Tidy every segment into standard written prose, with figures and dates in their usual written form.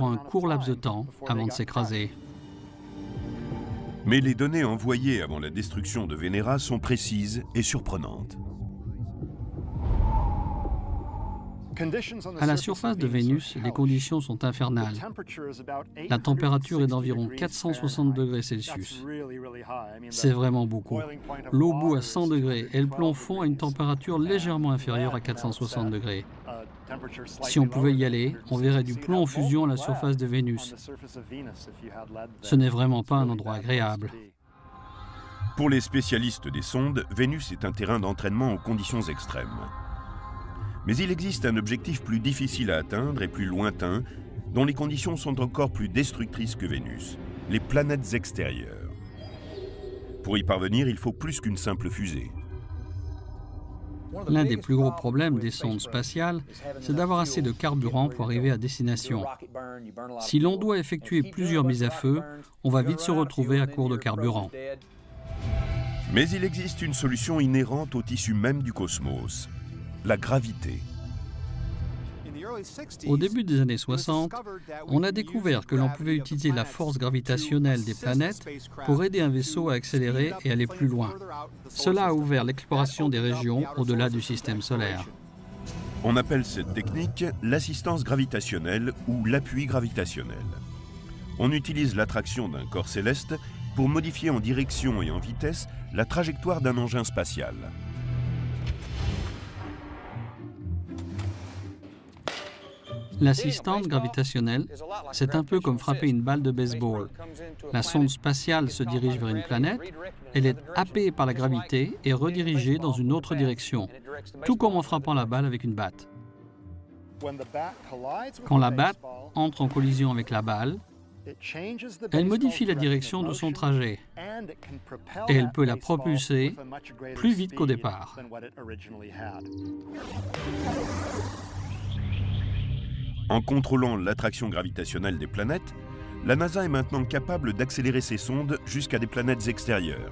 prend un court laps de temps avant de s'écraser. Mais les données envoyées avant la destruction de Vénéra sont précises et surprenantes. À la surface de Vénus, les conditions sont infernales. La température est d'environ 460 degrés Celsius. C'est vraiment beaucoup. L'eau bout à 100 degrés et le plomb fond à une température légèrement inférieure à 460 degrés. Si on pouvait y aller, on verrait du plomb en fusion à la surface de Vénus. Ce n'est vraiment pas un endroit agréable. Pour les spécialistes des sondes, Vénus est un terrain d'entraînement aux conditions extrêmes. Mais il existe un objectif plus difficile à atteindre et plus lointain, dont les conditions sont encore plus destructrices que Vénus, les planètes extérieures. Pour y parvenir, il faut plus qu'une simple fusée. L'un des plus gros problèmes des sondes spatiales, c'est d'avoir assez de carburant pour arriver à destination. Si l'on doit effectuer plusieurs mises à feu, on va vite se retrouver à court de carburant. Mais il existe une solution inhérente au tissu même du cosmos, la gravité. Au début des années 60, on a découvert que l'on pouvait utiliser la force gravitationnelle des planètes pour aider un vaisseau à accélérer et aller plus loin. Cela a ouvert l'exploration des régions au-delà du système solaire. On appelle cette technique l'assistance gravitationnelle ou l'appui gravitationnel. On utilise l'attraction d'un corps céleste pour modifier en direction et en vitesse la trajectoire d'un engin spatial. L'assistance gravitationnelle, c'est un peu comme frapper une balle de baseball. La sonde spatiale se dirige vers une planète, elle est happée par la gravité et redirigée dans une autre direction, tout comme en frappant la balle avec une batte. Quand la batte entre en collision avec la balle, elle modifie la direction de son trajet et elle peut la propulser plus vite qu'au départ. En contrôlant l'attraction gravitationnelle des planètes, la NASA est maintenant capable d'accélérer ses sondes jusqu'à des planètes extérieures.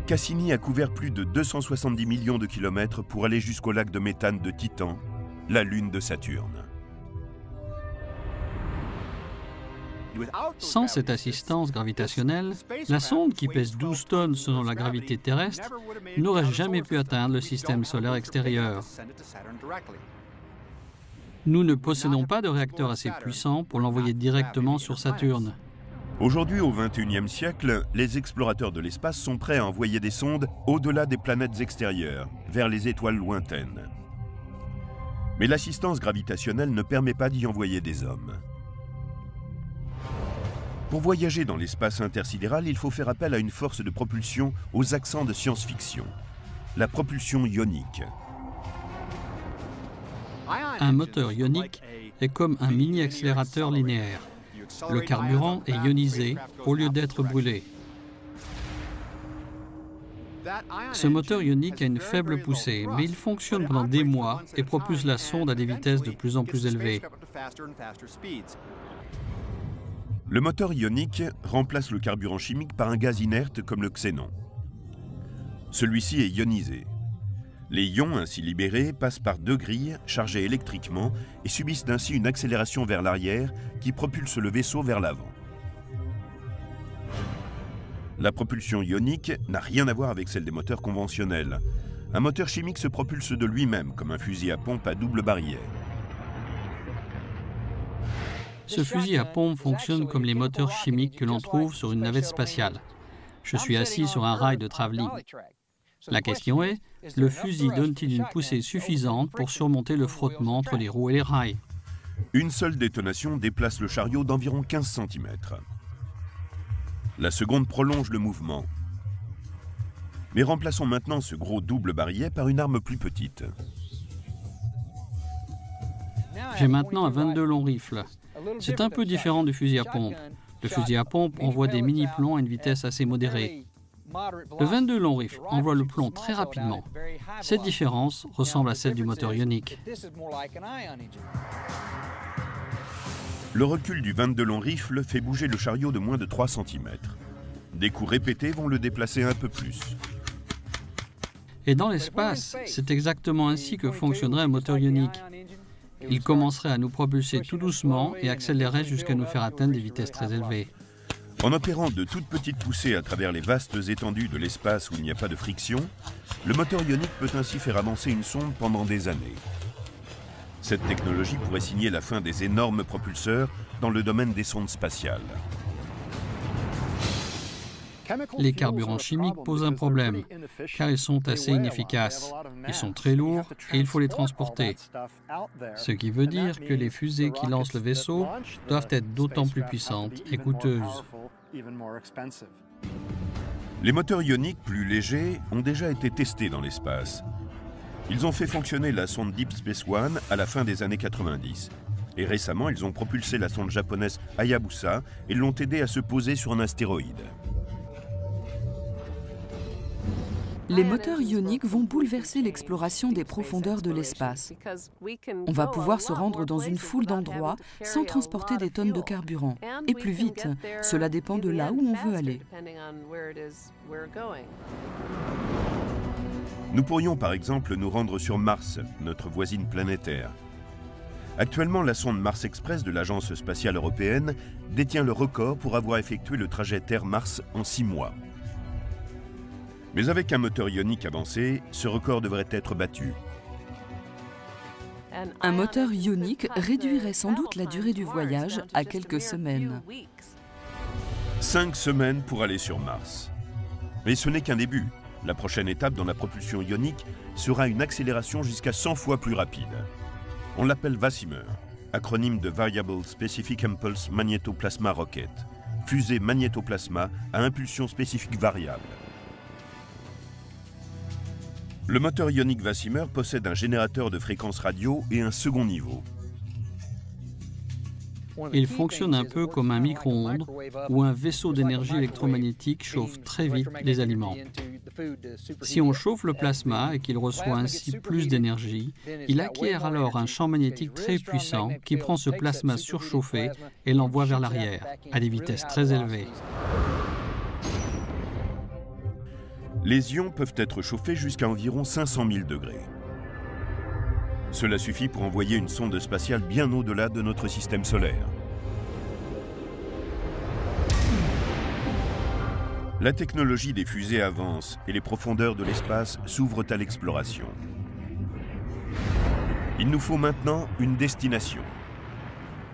Cassini a couvert plus de 270 millions de kilomètres pour aller jusqu'au lac de méthane de Titan, la lune de Saturne. Sans cette assistance gravitationnelle, la sonde, qui pèse 12 tonnes selon la gravité terrestre, n'aurait jamais pu atteindre le système solaire extérieur. Nous ne possédons pas de réacteur assez puissant pour l'envoyer directement sur Saturne. Aujourd'hui, au XXIe siècle, les explorateurs de l'espace sont prêts à envoyer des sondes au-delà des planètes extérieures, vers les étoiles lointaines. Mais l'assistance gravitationnelle ne permet pas d'y envoyer des hommes. Pour voyager dans l'espace intersidéral, il faut faire appel à une force de propulsion aux accents de science-fiction, la propulsion ionique. Un moteur ionique est comme un mini-accélérateur linéaire. Le carburant est ionisé au lieu d'être brûlé. Ce moteur ionique a une faible poussée, mais il fonctionne pendant des mois et propulse la sonde à des vitesses de plus en plus élevées. Le moteur ionique remplace le carburant chimique par un gaz inerte comme le xénon. Celui-ci est ionisé. Les ions ainsi libérés passent par deux grilles chargées électriquement et subissent ainsi une accélération vers l'arrière qui propulse le vaisseau vers l'avant. La propulsion ionique n'a rien à voir avec celle des moteurs conventionnels. Un moteur chimique se propulse de lui-même comme un fusil à pompe à double barillet. Ce fusil à pompe fonctionne comme les moteurs chimiques que l'on trouve sur une navette spatiale. Je suis assis sur un rail de travelling. La question est, le fusil donne-t-il une poussée suffisante pour surmonter le frottement entre les roues et les rails? Une seule détonation déplace le chariot d'environ 15 cm. La seconde prolonge le mouvement. Mais remplaçons maintenant ce gros double barillet par une arme plus petite. J'ai maintenant un 22 long rifle. C'est un peu différent du fusil à pompe. Le fusil à pompe envoie des mini-plombs à une vitesse assez modérée. Le 22 long rifle envoie le plomb très rapidement. Cette différence ressemble à celle du moteur ionique. Le recul du 22 long rifle fait bouger le chariot de moins de 3 cm. Des coups répétés vont le déplacer un peu plus. Et dans l'espace, c'est exactement ainsi que fonctionnerait un moteur ionique. Il commencerait à nous propulser tout doucement et accélérerait jusqu'à nous faire atteindre des vitesses très élevées. En opérant de toutes petites poussées à travers les vastes étendues de l'espace où il n'y a pas de friction, le moteur ionique peut ainsi faire avancer une sonde pendant des années. Cette technologie pourrait signer la fin des énormes propulseurs dans le domaine des sondes spatiales. Les carburants chimiques posent un problème, car ils sont assez inefficaces. Ils sont très lourds et il faut les transporter. Ce qui veut dire que les fusées qui lancent le vaisseau doivent être d'autant plus puissantes et coûteuses. Les moteurs ioniques plus légers ont déjà été testés dans l'espace. Ils ont fait fonctionner la sonde Deep Space One à la fin des années 90. Et récemment, ils ont propulsé la sonde japonaise Hayabusa et l'ont aidé à se poser sur un astéroïde. Les moteurs ioniques vont bouleverser l'exploration des profondeurs de l'espace. On va pouvoir se rendre dans une foule d'endroits sans transporter des tonnes de carburant, et plus vite. Cela dépend de là où on veut aller. Nous pourrions par exemple nous rendre sur Mars, notre voisine planétaire. Actuellement, la sonde Mars Express de l'Agence spatiale européenne détient le record pour avoir effectué le trajet Terre-Mars en 6 mois. Mais avec un moteur ionique avancé, ce record devrait être battu. Un moteur ionique réduirait sans doute la durée du voyage à quelques semaines. 5 semaines pour aller sur Mars. Mais ce n'est qu'un début. La prochaine étape dans la propulsion ionique sera une accélération jusqu'à 100 fois plus rapide. On l'appelle VASIMR, acronyme de Variable Specific Impulse Magnetoplasma Rocket, fusée magnétoplasma à impulsion spécifique variable. Le moteur ionique VASIMR possède un générateur de fréquences radio et un second niveau. Il fonctionne un peu comme un micro-ondes où un vaisseau d'énergie électromagnétique chauffe très vite les aliments. Si on chauffe le plasma et qu'il reçoit ainsi plus d'énergie, il acquiert alors un champ magnétique très puissant qui prend ce plasma surchauffé et l'envoie vers l'arrière, à des vitesses très élevées. Les ions peuvent être chauffés jusqu'à environ 500 000 degrés. Cela suffit pour envoyer une sonde spatiale bien au-delà de notre système solaire. La technologie des fusées avance et les profondeurs de l'espace s'ouvrent à l'exploration. Il nous faut maintenant une destination.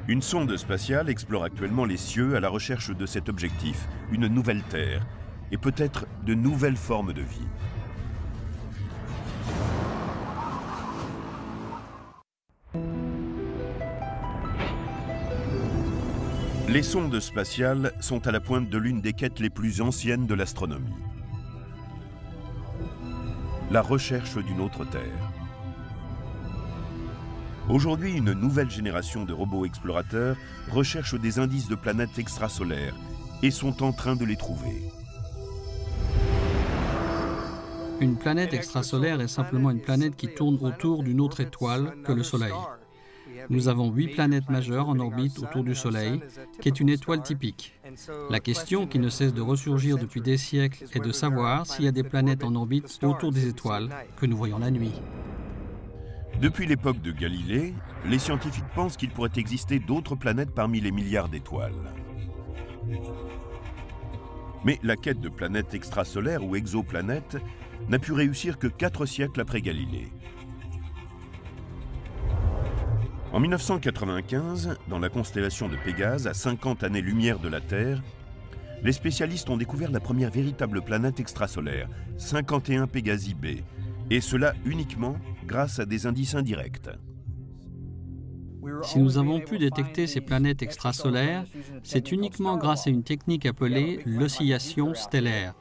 Une sonde spatiale explore actuellement les cieux à la recherche de cet objectif, une nouvelle Terre, et peut-être de nouvelles formes de vie. Les sondes spatiales sont à la pointe de l'une des quêtes les plus anciennes de l'astronomie. La recherche d'une autre Terre. Aujourd'hui, une nouvelle génération de robots explorateurs recherche des indices de planètes extrasolaires et sont en train de les trouver. Une planète extrasolaire est simplement une planète qui tourne autour d'une autre étoile que le Soleil. Nous avons 8 planètes majeures en orbite autour du Soleil, qui est une étoile typique. La question qui ne cesse de ressurgir depuis des siècles est de savoir s'il y a des planètes en orbite autour des étoiles que nous voyons la nuit. Depuis l'époque de Galilée, les scientifiques pensent qu'il pourrait exister d'autres planètes parmi les milliards d'étoiles. Mais la quête de planètes extrasolaires ou exoplanètes n'a pu réussir que 4 siècles après Galilée. En 1995, dans la constellation de Pégase, à 50 années-lumière de la Terre, les spécialistes ont découvert la première véritable planète extrasolaire, 51 Pégasi b, et cela uniquement grâce à des indices indirects. Si nous avons pu détecter ces planètes extrasolaires, c'est uniquement grâce à une technique appelée l'oscillation stellaire.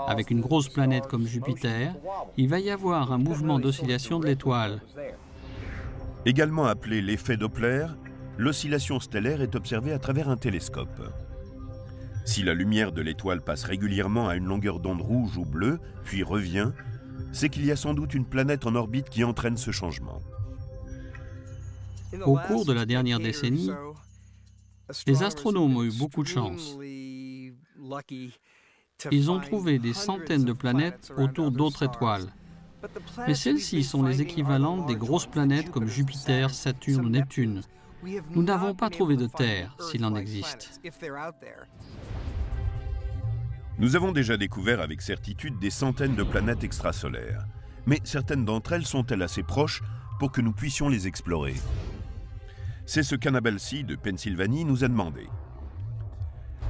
Avec une grosse planète comme Jupiter, il va y avoir un mouvement d'oscillation de l'étoile. Également appelé l'effet Doppler, l'oscillation stellaire est observée à travers un télescope. Si la lumière de l'étoile passe régulièrement à une longueur d'onde rouge ou bleue, puis revient, c'est qu'il y a sans doute une planète en orbite qui entraîne ce changement. Au cours de la dernière décennie, les astronomes ont eu beaucoup de chance. Ils ont trouvé des centaines de planètes autour d'autres étoiles. Mais celles-ci sont les équivalentes des grosses planètes comme Jupiter, Saturne ou Neptune. Nous n'avons pas trouvé de Terre, s'il en existe. Nous avons déjà découvert avec certitude des centaines de planètes extrasolaires. Mais certaines d'entre elles sont-elles assez proches pour que nous puissions les explorer? C'est ce qu'Annabelle C. de Pennsylvanie nous a demandé.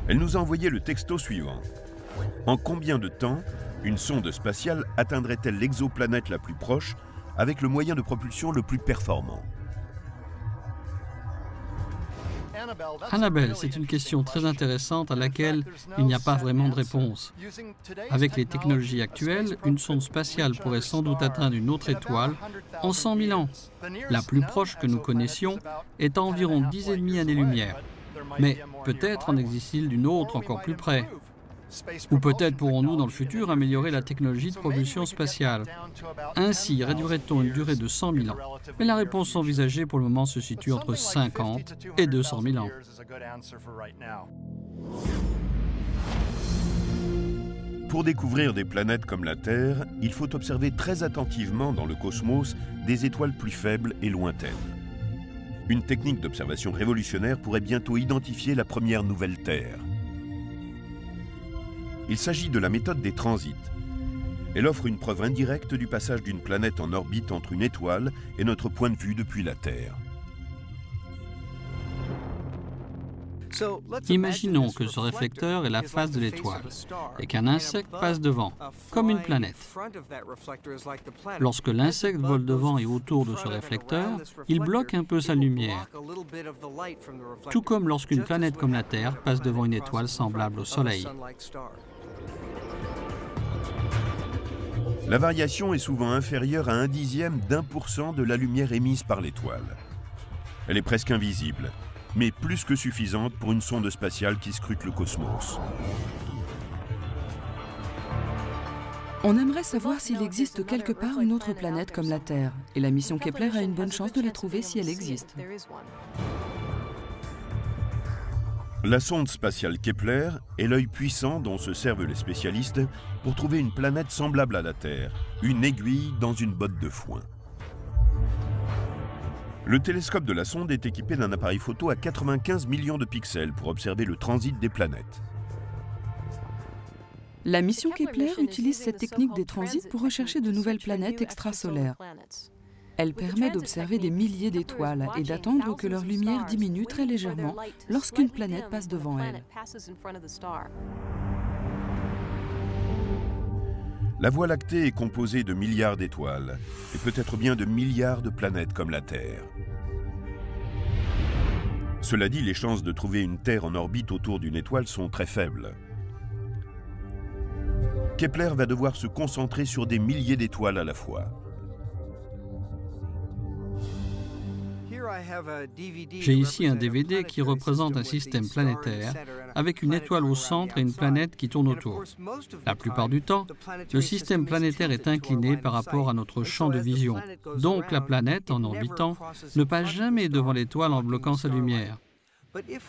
Elle nous a envoyé le texto suivant. En combien de temps une sonde spatiale atteindrait-elle l'exoplanète la plus proche avec le moyen de propulsion le plus performant? Annabelle, c'est une question très intéressante à laquelle il n'y a pas vraiment de réponse. Avec les technologies actuelles, une sonde spatiale pourrait sans doute atteindre une autre étoile en 100 000 ans. La plus proche que nous connaissions est à environ 10,5 années-lumière. Mais peut-être en existe-t-il d'une autre encore plus près. Ou peut-être pourrons-nous dans le futur améliorer la technologie de propulsion spatiale. Ainsi réduirait-on une durée de 100 000 ans. Mais la réponse envisagée pour le moment se situe entre 50 et 200 000 ans. Pour découvrir des planètes comme la Terre, il faut observer très attentivement dans le cosmos des étoiles plus faibles et lointaines. Une technique d'observation révolutionnaire pourrait bientôt identifier la première nouvelle Terre. Il s'agit de la méthode des transits. Elle offre une preuve indirecte du passage d'une planète en orbite entre une étoile et notre point de vue depuis la Terre. Imaginons que ce réflecteur est la face de l'étoile et qu'un insecte passe devant, comme une planète. Lorsque l'insecte vole devant et autour de ce réflecteur, il bloque un peu sa lumière, tout comme lorsqu'une planète comme la Terre passe devant une étoile semblable au Soleil. La variation est souvent inférieure à 0,1% de la lumière émise par l'étoile. Elle est presque invisible, mais plus que suffisante pour une sonde spatiale qui scrute le cosmos. On aimerait savoir s'il existe quelque part une autre planète comme la Terre, et la mission Kepler a une bonne chance de la trouver si elle existe. La sonde spatiale Kepler est l'œil puissant dont se servent les spécialistes pour trouver une planète semblable à la Terre, une aiguille dans une botte de foin. Le télescope de la sonde est équipé d'un appareil photo à 95 millions de pixels pour observer le transit des planètes. La mission Kepler utilise cette technique des transits pour rechercher de nouvelles planètes extrasolaires. Elle permet d'observer des milliers d'étoiles et d'attendre que leur lumière diminue très légèrement lorsqu'une planète passe devant elle. La Voie lactée est composée de milliards d'étoiles, et peut-être bien de milliards de planètes comme la Terre. Cela dit, les chances de trouver une Terre en orbite autour d'une étoile sont très faibles. Kepler va devoir se concentrer sur des milliers d'étoiles à la fois. J'ai ici un DVD qui représente un système planétaire avec une étoile au centre et une planète qui tourne autour. La plupart du temps, le système planétaire est incliné par rapport à notre champ de vision. Donc la planète, en orbitant, ne passe jamais devant l'étoile en bloquant sa lumière.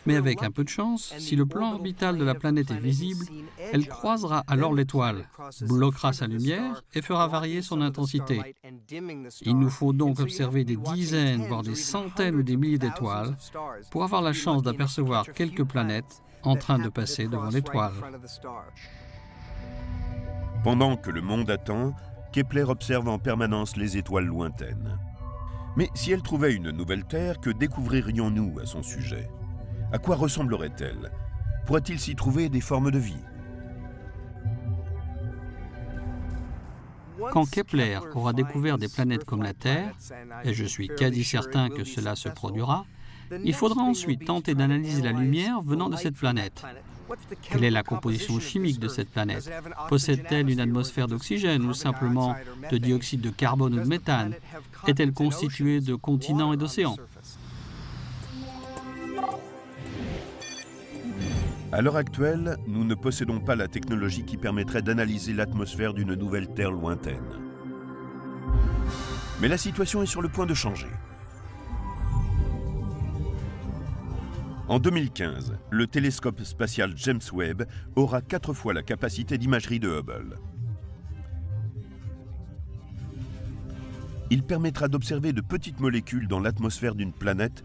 Mais avec un peu de chance, si le plan orbital de la planète est visible, elle croisera alors l'étoile, bloquera sa lumière et fera varier son intensité. Il nous faut donc observer des dizaines, voire des centaines ou des milliers d'étoiles pour avoir la chance d'apercevoir quelques planètes en train de passer devant l'étoile. Pendant que le monde attend, Kepler observe en permanence les étoiles lointaines. Mais si elle trouvait une nouvelle Terre, que découvririons-nous à son sujet ? À quoi ressemblerait-elle? Pourrait-il s'y trouver des formes de vie? Quand Kepler aura découvert des planètes comme la Terre, et je suis quasi certain que cela se produira, il faudra ensuite tenter d'analyser la lumière venant de cette planète. Quelle est la composition chimique de cette planète? Possède-t-elle une atmosphère d'oxygène ou simplement de dioxyde de carbone ou de méthane? Est-elle constituée de continents et d'océans? À l'heure actuelle, nous ne possédons pas la technologie qui permettrait d'analyser l'atmosphère d'une nouvelle Terre lointaine. Mais la situation est sur le point de changer. En 2015, le télescope spatial James Webb aura 4 fois la capacité d'imagerie de Hubble. Il permettra d'observer de petites molécules dans l'atmosphère d'une planète